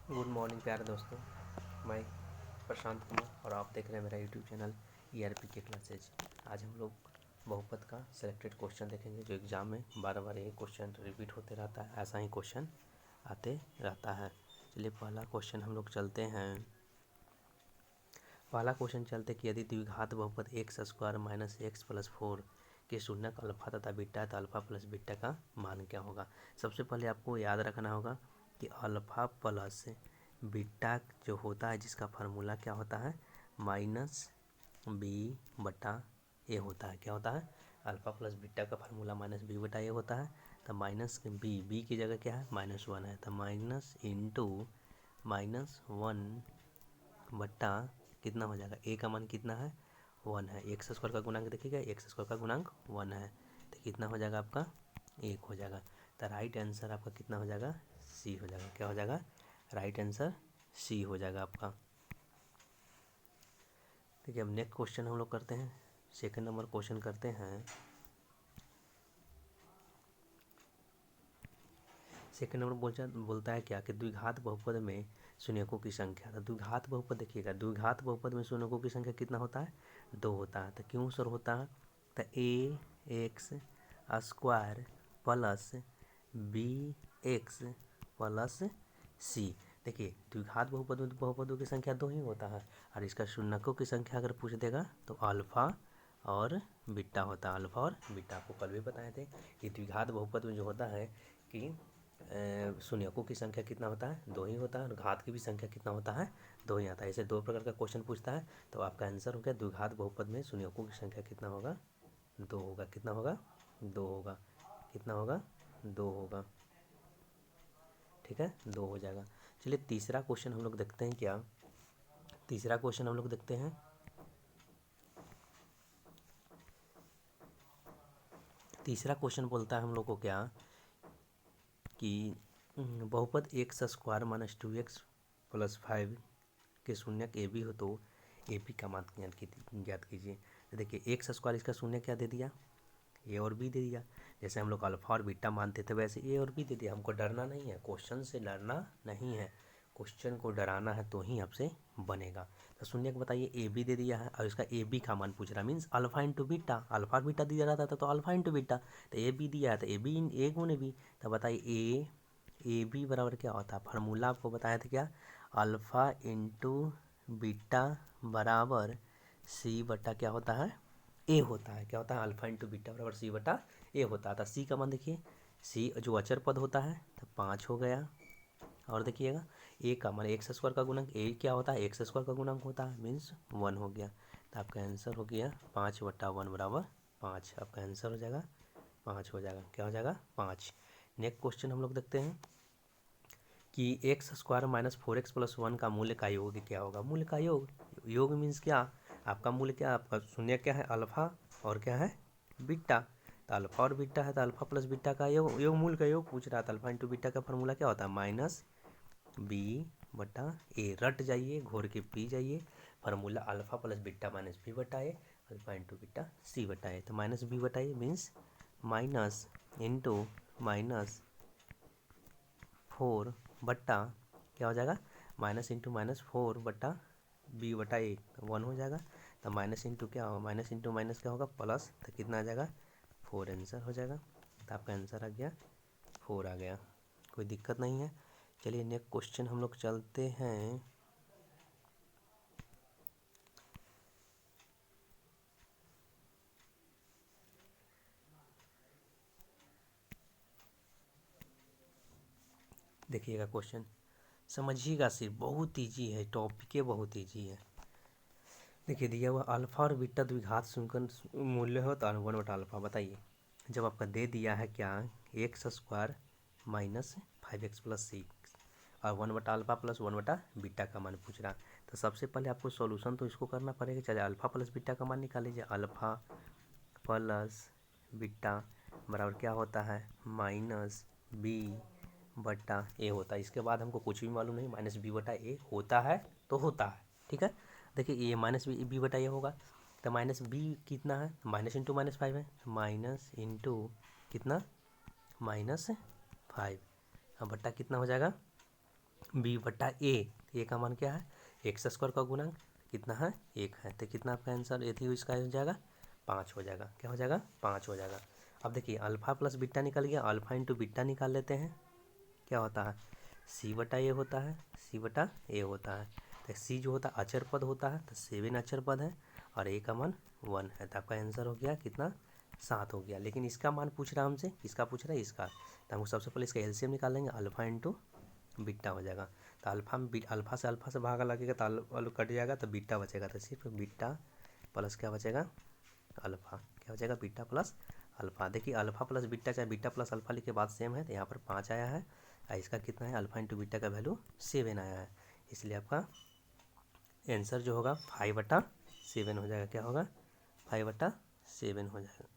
Good morning प्यारे दोस्तों। मैं प्रशांत कुमार और आप देख रहे हैं मेरा यूट्यूब चैनल ERP के क्लासेज। आज हम लोग बहुपद का सिलेक्टेड क्वेश्चन देखेंगे जो एग्ज़ाम में बार बार ये क्वेश्चन रिपीट होते रहता है, ऐसा ही क्वेश्चन आते रहता है। चलिए पहला क्वेश्चन हम लोग चलते हैं। पहला क्वेश्चन चलते कि यदि द्विघात बहुपद x square minus x plus 4 के शून्यक अल्फा तथा बीटा है तो अल्फा प्लस बीटा का मान क्या होगा। सबसे पहले आपको याद रखना होगा कि अल्फ़ा प्लस बीटा जो होता है जिसका फार्मूला क्या होता है माइनस बी बटा ए होता है। क्या होता है अल्फ़ा प्लस बीटा का फार्मूला माइनस बी बटा ए होता है। तो माइनस बी की जगह क्या है -1 है, तो माइनस इंटू -1 बट्टा कितना हो जाएगा ए का मान कितना है 1 है। एक्स स्क्वायर का गुणांक देखिएगा, एक्स स्क्वायर का गुणांक 1 है तो कितना हो जाएगा आपका 1 हो जाएगा। तो राइट आंसर आपका कितना हो जाएगा सी हो जाएगा। क्या हो जाएगा राइट आंसर सी हो जाएगा आपका। ठीक है, अब नेक्स्ट क्वेश्चन हम लोग करते हैं। सेकंड नंबर क्वेश्चन करते हैं। सेकंड नंबर बोलता है क्या कि द्विघात बहुपद में शून्यकों की संख्या। तो द्विघात बहुपद देखिएगा, द्विघात बहुपद में शून्यकों की संख्या कितना होता है 2 होता है। तो क्यों सर होता है तो A x square plus B x plus C. देखिए द्विघात बहुपद में बहुपदों की संख्या 2 ही होता है और इसका शून्यकों की संख्या अगर पूछ देगा तो अल्फ़ा और बीटा होता है। अल्फ़ा और बीटा आपको कल भी बताए थे कि द्विघात बहुपद में जो होता है कि शून्यकों की संख्या कितना होता है 2 ही होता है और घात की भी संख्या कितना होता है 2 ही आता है। ऐसे 2 प्रकार का क्वेश्चन पूछता है तो आपका आंसर हो गया द्विघात बहुपद में शून्यकों की संख्या कितना होगा 2 होगा। कितना होगा 2 होगा। कितना होगा 2 होगा। ठीक है 2 हो जाएगा। चलिए तीसरा क्वेश्चन हम लोग देखते हैं। क्या तीसरा क्वेश्चन हम लोग देखते हैं। तीसरा क्वेश्चन बोलता है हम लोग को क्या कि बहुपद x square minus 2x plus 5 के शून्यक ए बी हो तो ए बी का मान ज्ञात कीजिए। तो देखिए एक्स स्क्वायर इसका शून्य क्या दे दिया ए और बी दे दिया। जैसे हम लोग अल्फ़ा और बीटा मानते थे वैसे ए और बी दे दिया। हमको डरना नहीं है, क्वेश्चन से डरना नहीं है, क्वेश्चन को डराना है तो ही आपसे बनेगा। तो शून्य को बताइए ए बी दे दिया है और इसका ए बी का मान पूछ रहा है, means alpha into beta. Alpha beta दिया रहता था तो अल्फा इंटू बीटा, तो ए बी दिया है तो ए बी ए गुने बी। तो बताइए ए बी बराबर क्या होता है। फार्मूला आपको बताया था क्या अल्फ़ा इंटू बीटा बराबर सी बटा क्या होता है ए होता है। क्या होता है अल्फा इंटू बीटा बराबर सी बटा ए होता है। तो सी का मान देखिए सी जो अचर पद होता है तो 5 हो गया। और देखिएगा ए का मान एक्स स्क्वायर का गुणक ए क्या होता है एक्स स्क्वायर का गुणक होता है मीन्स 1 हो गया। तो आपका आंसर हो गया 5/1 बराबर 5। आपका आंसर हो जाएगा 5 हो जाएगा। क्या हो जाएगा 5। नेक्स्ट क्वेश्चन हम लोग देखते हैं कि x square minus 4x plus 1 का मूल्य का योग क्या होगा। मूल्य का योग, योग मीन्स क्या आपका मूल्य क्या आपका शून्य क्या है अल्फ़ा और क्या है बीटा। तो अल्फ़ा और बीटा है तो अल्फ़ा प्लस बीटा का योग मूल्य का योग पूछ रहा था। अल्फ़ा इंटू बीटा का फार्मूला क्या होता है माइनस बी बटा ए। रट जाइए घोर के पी जाइए। Formula alpha plus beta minus B बटा A, alpha into beta C बटा ए। तो माइनस बी बटा ए मीन्स माइनस इंटू -4 बट्टा क्या हो जाएगा -4 बट्टा बी बटा ए 1 हो जाएगा। तो माइनस इंटू क्या होगा माइनस इंटू माइनस क्या होगा प्लस, तो कितना आ जाएगा 4 आंसर हो जाएगा। तो आपका आंसर आ गया 4 आ गया, कोई दिक्कत नहीं है। चलिए नेक्स्ट क्वेश्चन हम लोग चलते हैं। देखिएगा क्वेश्चन समझिएगा, सिर्फ बहुत ईजी है, टॉपिक बहुत ईजी है। देखिए दिया हुआ अल्फ़ा और बीटा द्विघात शुल्कन मूल्य हो तो 1 बटा अल्फ़ा। बताइए जब आपका दे दिया है क्या x square minus 5x plus 6 और 1 बटा अल्फ़ा प्लस 1 बटा बीटा का मान पूछ रहा। तो सबसे पहले आपको सॉल्यूशन तो इसको करना पड़ेगा। चलिए अल्फ़ा प्लस बीटा का मान निकाल लीजिए। अल्फ़ा प्लस बीटा बराबर क्या होता है माइनस बी बटा ए होता है। इसके बाद हमको कुछ भी मालूम नहीं, माइनस बी बटा ए होता है तो होता है। ठीक है देखिए ये माइनस बी बटा ए होगा तो माइनस बी कितना है माइनस इंटू -5 है, माइनस इंटू कितना -5 अब बट्टा कितना हो जाएगा बी बटा ए का मान क्या है, एक्स स्क्वायर का गुणांक कितना है, 1 है, तो कितना आपका आंसर यदि इसका हो जाएगा 5 हो जाएगा, क्या हो जाएगा 5 हो जाएगा। अब देखिए अल्फा प्लस बीटा निकल गया, अल्फा इंटू बीटा निकाल लेते हैं, क्या होता है सी बटा ए होता है, सी बटा ए होता है, तो सी जो होता है अचर पद होता है, तो 7 अचर पद है और ए का मान 1 है, तो आपका आंसर हो गया कितना 7 हो गया। लेकिन इसका मान पूछ रहा है हमसे, किसका पूछ रहा है इसका, तो हमको सबसे पहले इसका एलसीएम निकाल लेंगे, अल्फा इंटू बीटा हो जाएगा, तो अल्फा से भागा लगेगा तो कट जाएगा तो बीटा बचेगा, तो सिर्फ बीटा प्लस क्या बचेगा अल्फा, क्या हो जाएगा बीटा प्लस अल्फा। देखिए अल्फा प्लस बीटा चाहे बीटा प्लस अल्फा लिखे बाद सेम है, तो यहाँ पर 5 आया है और इसका कितना है अल्फा इंटू बीटा का वैल्यू 7 आया है, इसलिए आपका आंसर जो होगा 5/7 हो जाएगा, क्या होगा 5/7 हो जाएगा।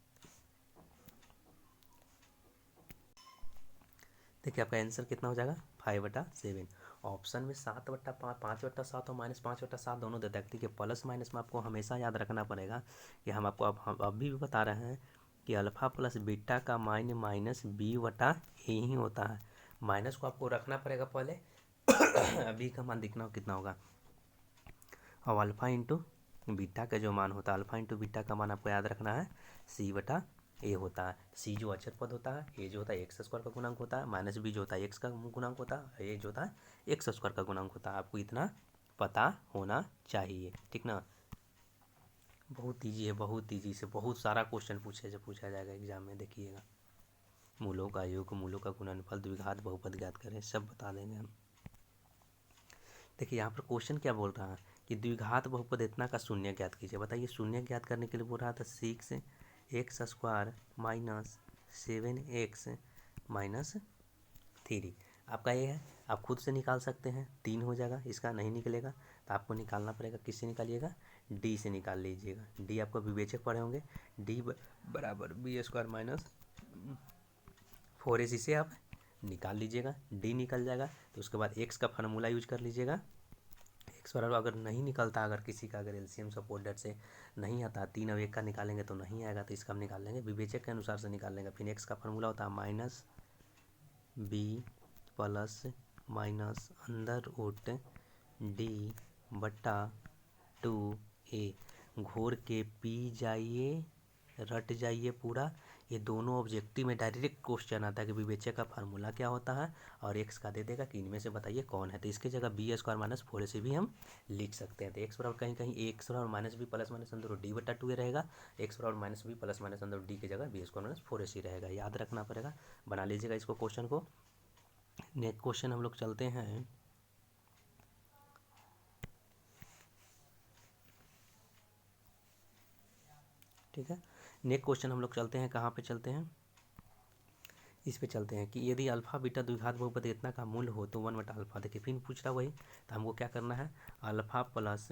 देखिए आपका आंसर कितना हो जाएगा 5/7। ऑप्शन में 5/7 और -5/7 दोनों देता है। देखिए प्लस माइनस में आपको हमेशा याद रखना पड़ेगा कि हम आपको हम अभी भी बता रहे हैं कि अल्फा प्लस बीटा का माइन माइनस बी बटा ए ही होता है, माइनस को आपको रखना पड़ेगा पहले बी का मान दिखना हो कितना होगा, और अल्फा इंटू बीटा का जो मान होता है, अल्फा इंटू बीटा का मान आपको याद रखना है सी बटा ए होता है। सी जो अचर पद होता है, ए जो होता है एक्स स्क्वायर का गुणांक होता है, माइनस बी जो होता है एक्स का गुणांक होता है, ए जो होता है एक्स स्क्वायर का गुणांक होता है। आपको इतना पता होना चाहिए, ठीक ना। बहुत ईजी है, बहुत ईजी से बहुत सारा क्वेश्चन पूछा जाएगा एग्जाम में, देखिएगा। मूलों का योग, मूलों का गुणनफल, द्विघात बहुपद ज्ञात करें, सब बता देंगे हम। देखिए यहाँ पर क्वेश्चन क्या बोल रहा है कि द्विघात बहुपद इतना का शून्य ज्ञात कीजिए। बताइए शून्य ज्ञात करने के लिए बोल रहा था 6x² माइनस 7x माइनस 3। आपका ये है, आप खुद से निकाल सकते हैं, 3 हो जाएगा, इसका नहीं निकलेगा तो आपको निकालना पड़ेगा, किससे निकालिएगा डी से निकाल लीजिएगा। डी आपको विवेचक पढ़े होंगे, डी बराबर b² माइनस 4ac से आप निकाल लीजिएगा, डी निकल जाएगा। तो उसके बाद एक्स का फार्मूला यूज कर लीजिएगा, एक्स बराबर अगर नहीं निकलता, अगर किसी का अगर एलसीएम सपोर्टेड से नहीं आता, 3 और 1 का निकालेंगे तो नहीं आएगा, तो इसका हम निकाल लेंगे विवेचक के अनुसार से निकाल लेंगे। फिर एक्स का फार्मूला होता है minus B plus minus under root D बटा 2a, घोर के पी जाइए रट जाइए पूरा। ये दोनों ऑब्जेक्टिव में डायरेक्ट क्वेश्चन आता है कि विवेचक का फार्मूला क्या होता है और एक्स का दे देगा कि इनमें से बताइए कौन है, तो इसकी जगह b² माइनस 4 से भी हम लिख सकते हैं। तो एक्स बराबर कहीं कहीं एक्स बराबर माइनस बी प्लस माइनस अंदर डी बटा 2a रहेगा, एक्स बराबर माइनस बी प्लस माइनस अंदर डी की जगह b² माइनस 4ac रहेगा, याद रखना पड़ेगा। बना लीजिएगा इसको क्वेश्चन को। नेक्स्ट क्वेश्चन हम लोग चलते हैं, ठीक है। नेक्स्ट क्वेश्चन हम लोग चलते हैं, कहाँ पे चलते हैं, इस पे चलते हैं कि यदि अल्फा बीटा द्विघात बहुपद इतना का मूल्य हो तो 1/अल्फा। देखिए फिर पूछ रहा वही, तो हमको क्या करना है अल्फा प्लस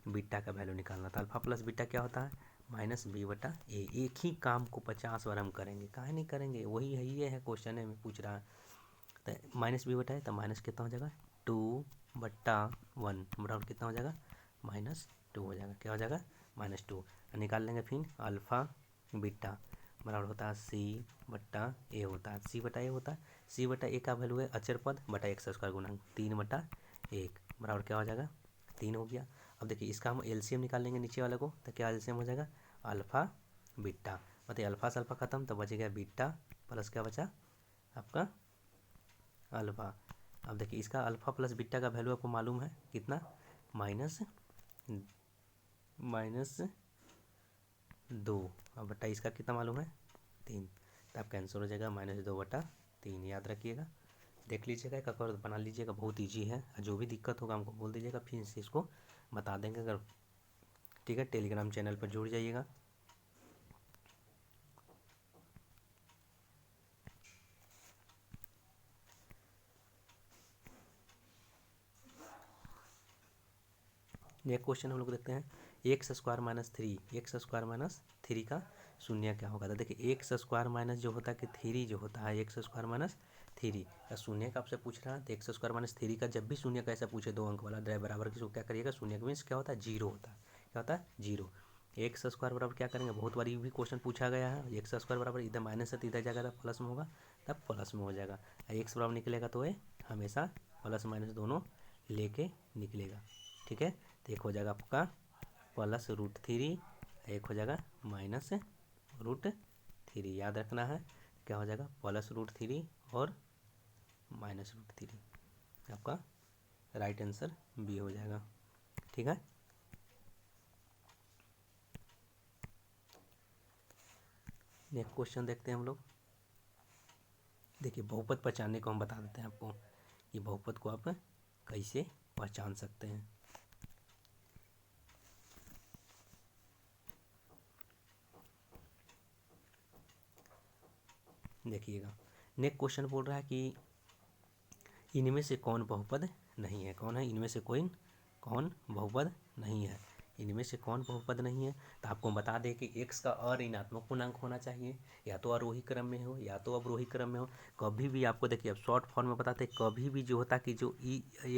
बीटा का वैल्यू निकालना था। अल्फा प्लस बीटा क्या होता है माइनस बी बटा ए। एक ही काम को 50 बार हम करेंगे, काहे नहीं करेंगे, वही है, ये है क्वेश्चन है में पूछ रहा है। तो माइनस बी बटा है तो माइनस कितना हो जाएगा 2/1 बराबर कितना हो जाएगा -2 हो जाएगा, क्या हो जाएगा -2। निकाल लेंगे फिर अल्फा बीटा बराबर होता है सी बटा ए होता है, सी बटा ए होता है, सी बटा ए का वैल्यू है अचर पद बटा एक्स स्क्वायर गुणांक 3/1 बराबर क्या हो जाएगा 3 हो गया। अब देखिए इसका हम एलसीएम निकाल लेंगे नीचे वाले को, तो क्या एलसीएम हो जाएगा अल्फा बीटा, बताइए अल्फा से अल्फा खत्म तो बच गया बीटा प्लस क्या बचा आपका अल्फा। अब देखिए इसका अल्फा प्लस बीटा का वैल्यू आपको मालूम है कितना -2, अब बटा इसका कितना मालूम है 3, तो आपका आंसर हो जाएगा -2/3, याद रखिएगा। देख लीजिएगा एक और बना लीजिएगा, बहुत ईजी है, जो भी दिक्कत होगा हमको बोल दीजिएगा, फिर से इसको बता देंगे अगर, ठीक है। टेलीग्राम चैनल पर जुड़ जाइएगा। नेक्स्ट क्वेश्चन हम लोग देखते हैं x² माइनस 3 का शून्य क्या होगा। तो देखिए x² माइनस जो होता है कि 3 जो होता है x² माइनस 3 का शून्य का आपसे पूछ रहा है, तो x² माइनस 3 का जब भी शून्य का ऐसा पूछे 2 अंक वाला ड्राइव बराबर किसको क्या करिएगा शून्य का मीन्स क्या होता है 0 होता है, क्या होता है 0। x² बराबर क्या करेंगे, बहुत बार भी क्वेश्चन पूछा गया है, x² बराबर इधर माइनस है तो इधर जाएगा तो प्लस में होगा, तब प्लस में हो जाएगा, x बराबर निकलेगा तो ये हमेशा प्लस माइनस दोनों लेके निकलेगा। ठीक है, तो एक हो जाएगा आपका +√3, एक हो जाएगा -√3। याद रखना है क्या हो जाएगा, +√3 और -√3। आपका राइट आंसर बी हो जाएगा। ठीक है, नेक्स्ट क्वेश्चन देखते हैं हम लोग। देखिए बहुपद पहचानने को हम बता देते हैं आपको कि बहुपद को आप कैसे पहचान सकते हैं। देखिएगा नेक्स्ट क्वेश्चन बोल रहा है कि इनमें से कौन बहुपद नहीं है। कौन है इनमें से कौन बहुपद नहीं है। इनमें से कौन बहुपद नहीं है, तो आपको बता दें कि x का अऋणात्मक पूर्णांक होना चाहिए, या तो आरोही क्रम में हो या तो अवरोही क्रम में हो। कभी भी आपको देखिए अब शॉर्ट फॉर्म में बताते हैं, कभी भी जो होता है कि जो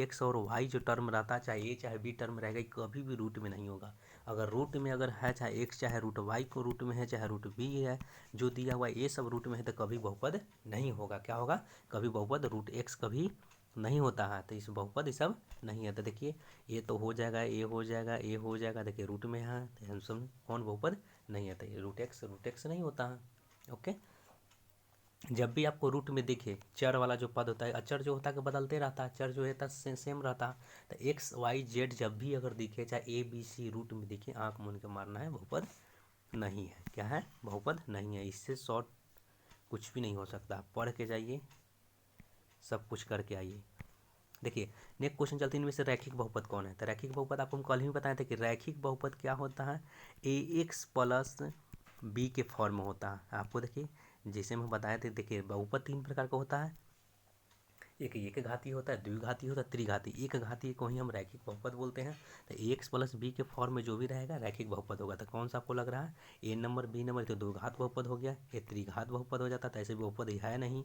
x और y जो टर्म रहता है, चाहे a चाहे b टर्म रहेगा, कभी भी रूट में नहीं होगा। अगर रूट में अगर है, चाहे x चाहे √y को रूट में है, चाहे √b है, जो दिया हुआ ये सब रूट में है, तो कभी बहुपद नहीं होगा। क्या होगा, कभी बहुपद √x कभी नहीं होता है। तो इस बहुपद ये सब नहीं है। तो देखिए ये तो हो जाएगा, ये हो जाएगा, ये हो जाएगा, देखिए रूट में है, तो हम सब कौन बहुपद नहीं है, तो ये √x नहीं होता है। ओके, जब भी आपको रूट में दिखे चर वाला जो पद होता है, अचर जो होता है कि बदलते रहता है, चर जो है सेम रहता है, तो x y z जब भी अगर दिखे, चाहे a b c रूट में दिखे, आँख मूंद के मारना है, बहुपद नहीं है। क्या है, बहुपद नहीं है। इससे शॉर्ट कुछ भी नहीं हो सकता। पढ़ के जाइए, सब कुछ करके आइए। देखिए नेक्स्ट क्वेश्चन चलते हैं, इनमें से रैखिक बहुपद कौन है। तो रैखिक बहुपद आपको हम कल ही बताए थे कि रैखिक बहुपद क्या होता है, ax + b के फॉर्म में होता है। आपको देखिए जैसे हम बताए थे, देखिए बहुपद 3 प्रकार का होता है, एक घाती होता है, द्विघाती होता है, त्रिघाती। एक घाती को ही हम रैखिक बहुपद बोलते हैं। तो ax + b के फॉर्म में जो भी रहेगा रैखिक बहुपद होगा। तो कौन सा आपको लग रहा है, a नंबर b नंबर, तो द्विघात बहुपद हो गया, ये त्रिघात बहुपद हो जाता है। तो ऐसे बहुपद ही है नहीं।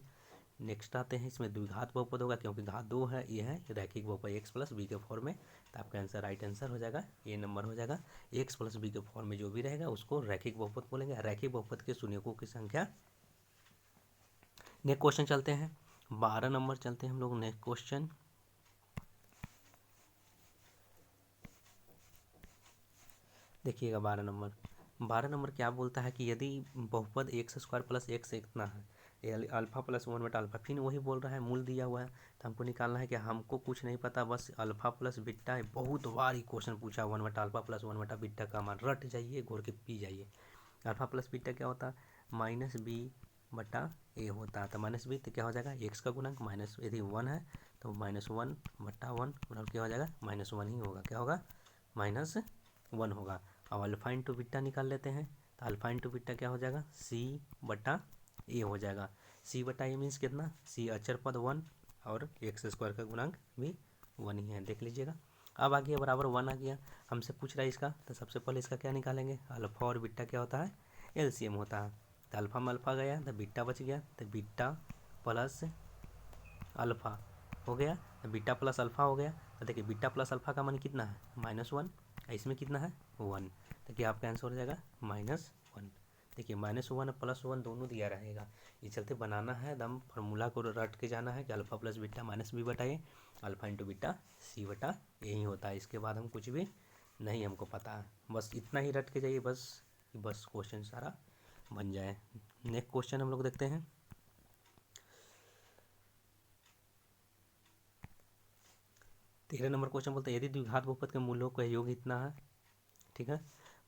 नेक्स्ट आते हैं, इसमें द्विघात बहुपद होगा, क्योंकि घात 2 है, ये है रैखिक बहुपद x + b के फॉर्म में। तो आपका आंसर राइट आंसर हो जाएगा, ये नंबर हो जाएगा। x + b के फॉर्म में जो भी रहेगा उसको रैखिक बहुपद बोलेंगे। रैखिक बहुपद के शून्यकों की संख्या। नेक्स्ट क्वेश्चन चलते हैं, 12 नंबर चलते हैं हम लोग। नेक्स्ट क्वेश्चन देखिएगा, 12 नंबर क्या बोलता है कि यदि बहुपद x² + x इतना है, अल्फा + 1/α, फिर वही बोल रहा है मूल दिया हुआ है, तो हमको निकालना है कि हमको कुछ नहीं पता, बस अल्फा + बीटा है। बहुत बार ही क्वेश्चन पूछा, 1/α + 1/बीटा का मान रट जाइए, घोर के पी जाइए। अल्फा + बीटा क्या होता है, -b/a होता है। तो -b तो क्या हो जाएगा, x का गुणक, माइनस यदि 1 है तो -1/1 मतलब क्या हो जाएगा, -1 ही होगा। क्या होगा, -1 होगा। अब अल्फा इंटू बीटा निकाल लेते हैं, तो अल्फा इंटू बीटा क्या हो जाएगा, c/a हो जाएगा। c/a मीन्स कितना, c अचर पद 1 और x² का गुणांक भी 1 ही है, देख लीजिएगा। अब आ गया बराबर 1 आ गया, हमसे पूछ रहा है इसका, तो सबसे पहले इसका क्या निकालेंगे, अल्फा और बीटा क्या होता है, एलसीएम होता है। तो अल्फा में अल्फा गया तो बीटा बच गया, तो बीटा प्लस अल्फा हो गया, तो बीटा प्लस अल्फा हो गया। तो देखिए बीटा प्लस अल्फा का मान कितना है, -1, इसमें कितना है 1, तो क्या आपका आंसर हो जाएगा -1। देखिए -1 +1 दोनों दिया रहेगा, इस चलते बनाना है एकदम, फार्मूला को रट के जाना है कि alpha + beta -b/a, alpha into beta c/a ही होता है। इसके बाद हम कुछ भी नहीं हमको पता है, बस इतना ही रट के जाइए, बस क्वेश्चन सारा बन जाए। नेक्स्ट क्वेश्चन हम लोग देखते हैं, 13 नंबर क्वेश्चन बोलते हैं, यदि द्विघात बहुपद के मूलों का योग इतना है, ठीक है,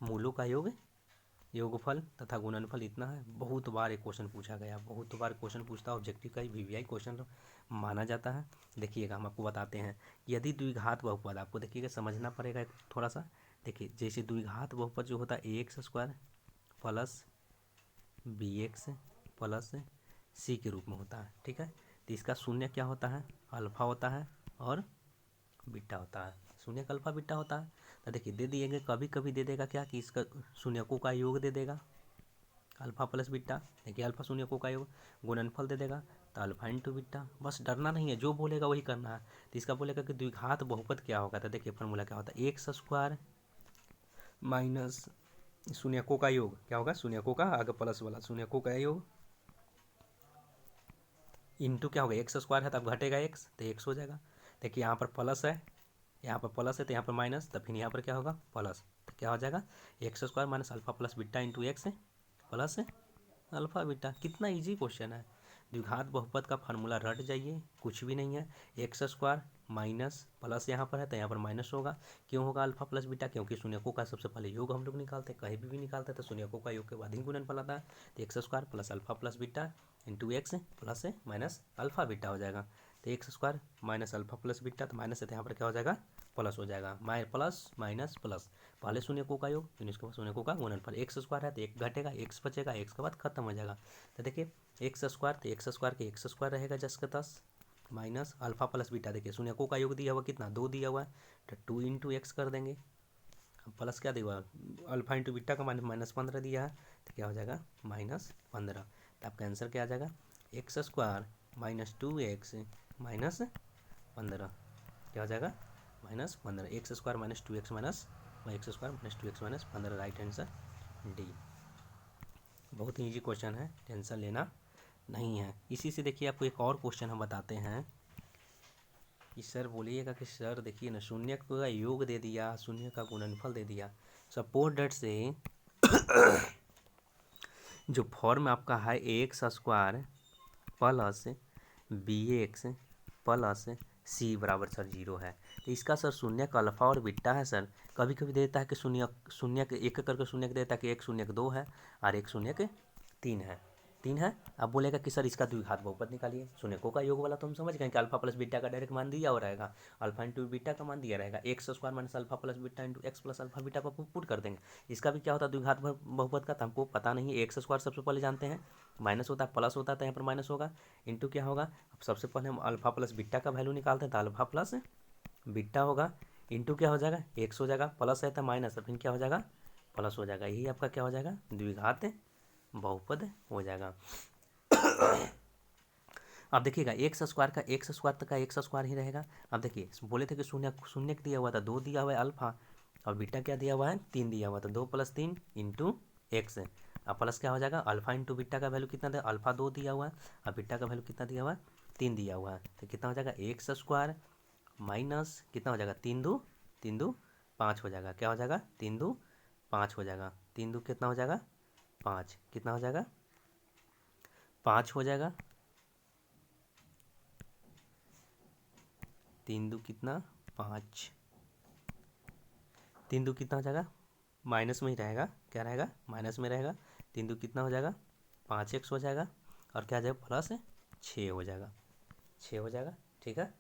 मूलों का योग, योगफल तथा गुणनफल इतना है। बहुत बार एक क्वेश्चन पूछा गया, बहुत बार क्वेश्चन पूछता है, ऑब्जेक्टिव का वीवीआई क्वेश्चन माना जाता है। देखिएगा हम आपको बताते हैं, यदि द्विघात बहुपद, आपको देखिएगा समझना पड़ेगा थोड़ा सा। देखिए जैसे द्विघात बहुपद जो होता है ax² + bx + c के रूप में होता है, ठीक है। तो इसका शून्य क्या होता है, अल्फा होता है और बीटा होता है, शून्य का अल्फा बीटा होता है। तो देखिए दे दिएंगे, कभी कभी दे देगा क्या कि इसका शून्यकों का योग दे देगा, अल्फा + बीटा, देखिए अल्फा शून्यकों का योग, गुणनफल दे देगा, तो अल्फा इंटू बीटा। बस डरना नहीं है, जो बोलेगा वही करना है। तो इसका बोलेगा कि द्विघात बहुपद क्या होगा, तो देखिए फॉर्मूला क्या होता है, x² माइनस शून्यकों का योग, क्या होगा, शून्यकों का आगे प्लस वाला शून्यकों का योग, इंटू क्या होगा, x² है तब घटेगा x, तो x हो जाएगा, देखिए यहाँ पर प्लस है, यहाँ पर प्लस है तो यहाँ पर माइनस, तो फिर यहाँ पर क्या होगा प्लस, तो क्या हो जाएगा x square minus alpha plus beta into x plus alpha beta. कितना इजी क्वेश्चन है। द्विघात बहुपद का फार्मूला रट जाइए, कुछ भी नहीं है। एक्स स्क्वायर माइनस प्लस यहाँ पर है तो यहाँ पर माइनस होगा। क्यों होगा अल्फा प्लस बीटा, क्योंकि शून्यकों का सबसे पहले योग हम लोग निकालते हैं, कहीं भी निकालते हैं तो शून्यकों का योग के बाद ही गुणनफल आता है। तो x square plus alpha plus beta into x plus minus alpha beta हो जाएगा। तो x square minus alpha plus beta, तो माइनस है तो यहाँ पर क्या हो जाएगा प्लस हो जाएगा, प्लस माइनस प्लस, पहले शून्यकों का योग फिर इसके बाद शून्यकों का गुणनफल। एक्स स्क्वायर है तो एक घटेगा, एक्स बचेगा, एक्स के बाद खत्म हो जाएगा। तो देखिए एक्स स्क्वायर, तो एक्स स्क्वायर के एक्स स्क्वायर रहेगा 10 का 10 माइनस अल्फा प्लस बीटा, देखिए शून्यकों का योग दिया हुआ कितना 2 दिया हुआ है, तो 2 इंटू एक्स कर देंगे। अब प्लस क्या दिया हुआ अल्फा इंटू बीटा का माइनस 15 दिया है, तो क्या हो जाएगा -15। तो आपका आंसर क्या आ जाएगा x square minus 2x minus 15, क्या हो जाएगा -15। X square minus 2x minus x square minus 2x minus 15, right answer D. बहुत ही ईजी क्वेश्चन है, टेंशन लेना नहीं है। इसी से देखिए आपको एक और क्वेश्चन हम बताते हैं कि सर बोलिएगा कि सर देखिए ना शून्य का योग दे दिया, शून्य का गुणनफल दे दिया। सपोज डेट से जो फॉर्म आपका है x square plus B x plus C बराबर सर 0 है, तो इसका सर शून्य का अल्फा और बीटा है सर। कभी कभी देता है कि शून्य शून्य के एक करके शून्य के देता है कि 1 शून्य के 2 है और 1 शून्य के 3 है। अब बोलेगा कि सर इसका द्विघात बहुपद निकालिए। शून्यकों का योग वाला तो हम समझ गए कि अल्फा प्लस बीटा का डायरेक्ट मान दिया हो रहेगा, अल्फा इंटू बीटा का मान दिया रहेगा, x square minus alpha plus beta into x plus alpha beta पर पुट कर देंगे। इसका भी क्या होता है द्विघात बहुपद का, तो हमको पता नहीं है। एक्स स्क्वायर सबसे पहले जानते हैं माइनस होता है, प्लस होता है तो यहाँ पर माइनस होगा, इंटू क्या होगा। अब सबसे पहले हम अल्फा प्लस बीटा का वैल्यू निकालते हैं तो अल्फा प्लस बीटा होगा, इंटू क्या हो जाएगा एक्स हो जाएगा, प्लस है तो माइनस है फिर क्या हो जाएगा प्लस हो जाएगा। यही आपका क्या हो जाएगा द्विघात बहुपद हो जाएगा। अब देखिएगा एक्स स्क्वायर का एक्स स्क्वायर ही रहेगा। अब देखिए बोले थे कि शून्य शून्य दिया हुआ था 2 दिया हुआ है अल्फा, और बीटा क्या दिया हुआ है 3 दिया हुआ था, 2 + 3 इंटू एक्स। अब प्लस क्या हो जाएगा अल्फा इंटू बीटा का वैल्यू कितना था, अल्फा 2 दिया हुआ है और बीटा का वैल्यू कितना दिया हुआ है 3 दिया हुआ है, तो कितना हो जाएगा एक्स स्क्वायर माइनस कितना हो जाएगा 3 दो 5 हो जाएगा। क्या हो जाएगा 3 दो 5 हो जाएगा, 3 दो कितना हो जाएगा 5, कितना हो जाएगा 5 हो जाएगा, 3 दो कितना 5, 3 दो कितना हो जाएगा माइनस में ही रहेगा, क्या रहेगा माइनस में रहेगा। 3 दो कितना हो जाएगा 5x हो जाएगा, और क्या आ जाएगा प्लस 6 हो जाएगा, 6 हो जाएगा। ठीक है,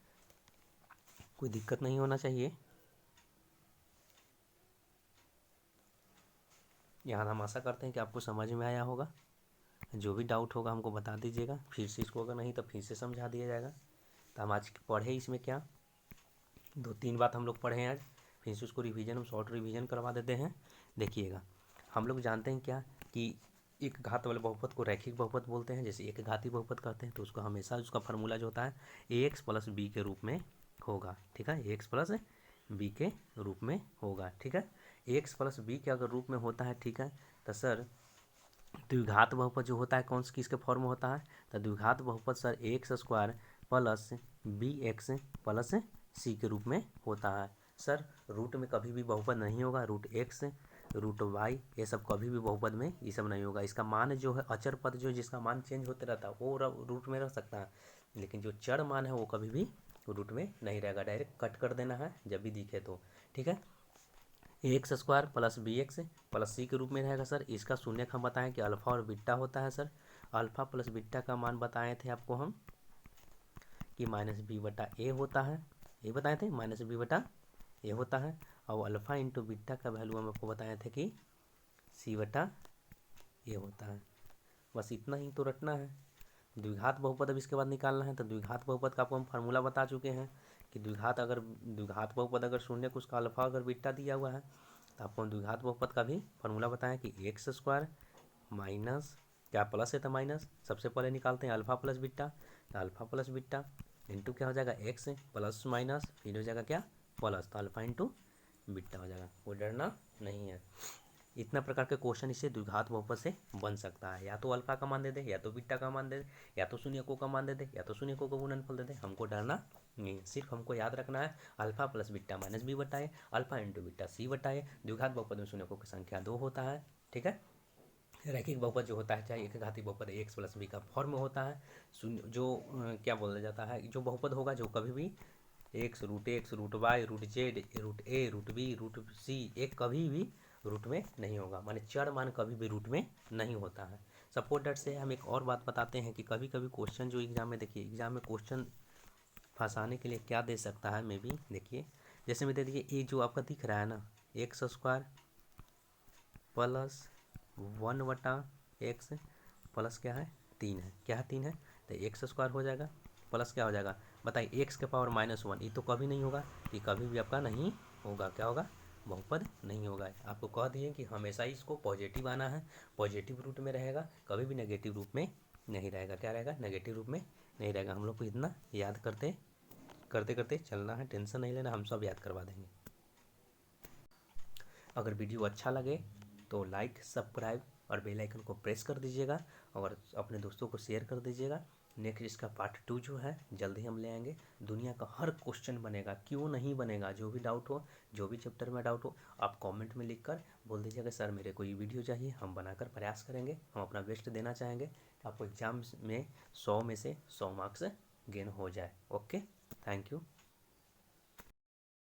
कोई दिक्कत नहीं होना चाहिए। यहाँ हम आशा करते हैं कि आपको समझ में आया होगा। जो भी डाउट होगा हमको बता दीजिएगा, फिर से इसको अगर नहीं तो फिर से समझा दिया जाएगा। तो हम आज पढ़े इसमें क्या 2-3 बात हम लोग पढ़े हैं आज, फिर से उसको रिवीजन हम शॉर्ट रिवीजन करवा देते हैं। देखिएगा हम लोग जानते हैं क्या कि एक घात वाले बहुपद को रैखिक बहुपद बोलते हैं। जैसे एक घाती बहुपद करते हैं तो उसको हमेशा उसका फार्मूला जो होता है ax + b के रूप में होगा। ठीक है, ax + b के रूप में होगा। ठीक है, ax + b के अगर रूप में होता है, ठीक है, तो सर द्विघात बहुपद जो होता है कौन सी किसके फॉर्म में होता है, तो द्विघात बहुपद sir x square plus B x plus C के रूप में होता है। सर रूट में कभी भी बहुपद नहीं होगा, रूट एक्स रूट वाई ये सब कभी भी बहुपद में ये सब नहीं होगा। इसका मान जो है अचर पद जो जिसका मान चेंज होते रहता है वो रूट में रह सकता है, लेकिन जो चर मान है वो कभी भी रूट में नहीं रहेगा। डायरेक्ट कट कर देना है जब भी दिखे तो। ठीक है, x square plus B x plus C के रूप में रहेगा। सर इसका शून्य हम बताएं कि अल्फा और बीटा होता है। सर अल्फा प्लस बीटा का मान बताए थे आपको हम कि -b/a होता है, ये बताए थे -b/a होता है। और अल्फा इंटू बीटा का वैल्यू हम आपको बताए थे कि c/a होता है। बस इतना ही तो रटना है। द्विघात बहुपद अब इसके बाद निकालना है, तो द्विघात बहुपद का आपको हम फार्मूला बता चुके हैं कि द्विघात बहुपद अगर शून्य को उसका अल्फा अगर बीटा दिया हुआ है तो आपको हम द्विघात बहुपद का भी फार्मूला बताएं कि एक्स स्क्वायर माइनस क्या प्लस है तो माइनस, सबसे पहले निकालते हैं अल्फा प्लस बीटा, तो अल्फा प्लस बीटा इंटू क्या हो जाएगा एक्स प्लस माइनस फिर हो जाएगा क्या प्लस, तो अल्फा इंटू बीटा हो जाएगा। कोई डरना नहीं है। इतना प्रकार के क्वेश्चन इससे द्विघात बहुपद से बन सकता है। या तो अल्फा का मान दे दे, या तो बीटा का मान दे दे, या तो शून्यकों का मान दे दे, या तो शून्यकों का गुणनफल दे दे। हमको डरना नहीं, सिर्फ हमको याद रखना है alpha plus beta minus B बटाए अल्फा इंटू बीटा सी बटाए। द्विघात बहुपद में शून्यकों की संख्या 2 होता है, ठीक है। रैखिक बहुपद जो होता है, चाहे एक घातीय बहुपद एक्स प्लस बी का फॉर्म में होता है। शून्य जो क्या बोला जाता है, जो बहुपद होगा जो कभी भी x root y root z root A root B root C एक कभी भी रूट में नहीं होगा, माने चर मान कभी भी रूट में नहीं होता है। सपोर्ट दैट से हम एक और बात बताते हैं कि कभी कभी क्वेश्चन जो एग्जाम में, देखिए एग्जाम में क्वेश्चन फंसाने के लिए क्या दे सकता है, मे बी देखिए जैसे में दे दिए ये जो आपका दिख रहा है ना, x square plus 1/x plus क्या है 3 है, क्या है 3 है, तो एक्स स्क्वायर हो जाएगा प्लस क्या हो जाएगा बताइए एक्स के पावर -1, ये तो कभी नहीं होगा, ये कभी भी आपका नहीं होगा, क्या होगा बहुपद नहीं होगा। आपको कह दिए कि हमेशा ही इसको पॉजिटिव आना है, पॉजिटिव रूट में रहेगा, कभी भी नेगेटिव रूप में नहीं रहेगा, क्या रहेगा नेगेटिव रूप में नहीं रहेगा। हम लोग को इतना याद करते करते करते चलना है, टेंशन नहीं लेना, हम सब याद करवा देंगे। अगर वीडियो अच्छा लगे तो लाइक सब्सक्राइब और बेल आइकन को प्रेस कर दीजिएगा और अपने दोस्तों को शेयर कर दीजिएगा। नेक्स्ट इसका पार्ट 2 जो है जल्दी हम ले आएंगे। दुनिया का हर क्वेश्चन बनेगा, क्यों नहीं बनेगा, जो भी डाउट हो, जो भी चैप्टर में डाउट हो, आप कमेंट में लिख कर बोल दीजिएगा सर मेरे को ये वीडियो चाहिए, हम बनाकर प्रयास करेंगे, हम अपना बेस्ट देना चाहेंगे, आपको एग्जाम में 100 में से 100 मार्क्स गेन हो जाए। Okay, thank you.